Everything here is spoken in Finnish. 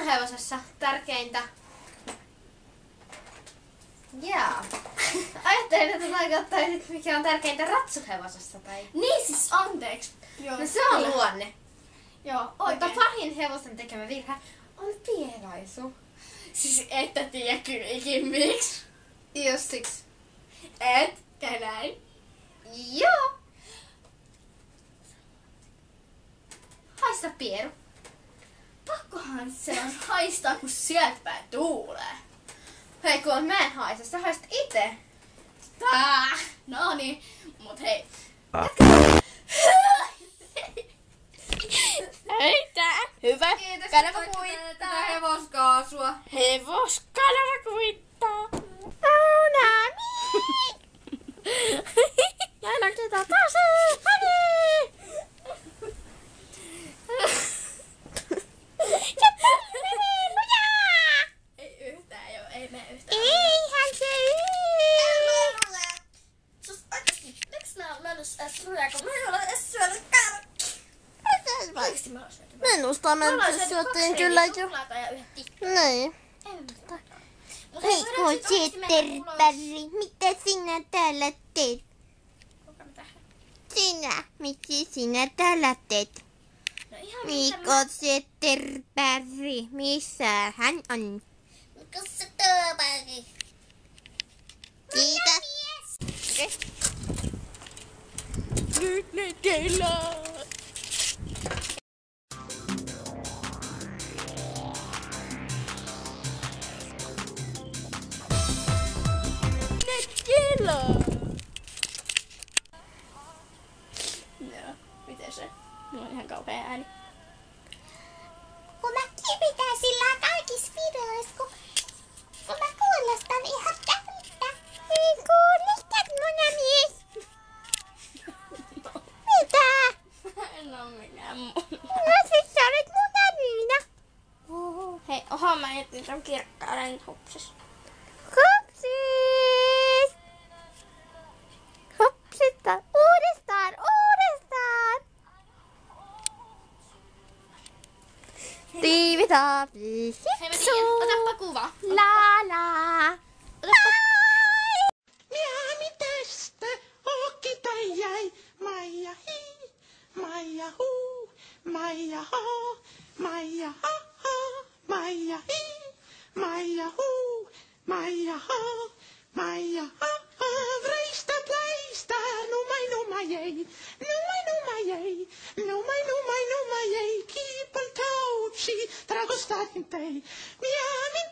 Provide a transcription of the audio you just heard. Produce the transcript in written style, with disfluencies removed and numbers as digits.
ratsuhevosessa tärkeintä? Jaa. Ajattelin, että tarkoittaisit, mikä on tärkeintä ratsuhevosessa tai... Niin siis, anteeksi. Joo. No se on luonne. Joo, oikein. Mutta pahin hevosen tekemä virhe on pielaisu. Siis että tiedä kylläkin miksi. Jos siksi. Etkä näin. Joo. Haista pieru. Pakkohan se on haistaa, kun sieltä päin tuulee. Hei kun mä en haista, sä haistat ite. No niin, mut hei. Heitä! Hyvä. Kiitos, Kanava että kuittaa. tätä hevoskaasua. Hevoskanava kuittaa. Unami! Ja nostetaan taas. Hani! Ja palli menee lujaa! Ei yhtään joo, ei mene yhtään. Eihän se Sus oikeesti, miksi nää on mennyt edes lujaa, kun mä en ole edes syönyt kärkkiä? Oikeesti mä oon syönyt. Minusta me syötiin kyllä jo. Niin. Hei kun Setterberg, mitä sinä täällä teet? Sinä, miksi sinä täällä teet? Mikko Setterberg, missä hän on? Mikko Setterberg. Kiitos. Okei. Nyt ne teillä. Joo, miten se? Mulla on ihan kauhea ääni. Kun mä kipitän sillä kaikissa videoissa, kun mä kuulostan ihan täyttä. Ei kuulostat munamies. Mitä? En oo mikään No siis sä olet munamiina. Hei, oho, mä jätin ton kirkkauden hupsis. Hupsis! Hupsista! Uudestaan! Tiivitaapi! Hei, mä tiedän, otappa kuva. La la! Miami tästä, okki tai jäi, Maija hi, Maija huu, Maija ha, Maija ha ha, Maija hi, Maija huu, Maija ha, Maija ha ha, vreista pleista, numai ei, numai ei, kiipel tautsi, dragostain tei, Miami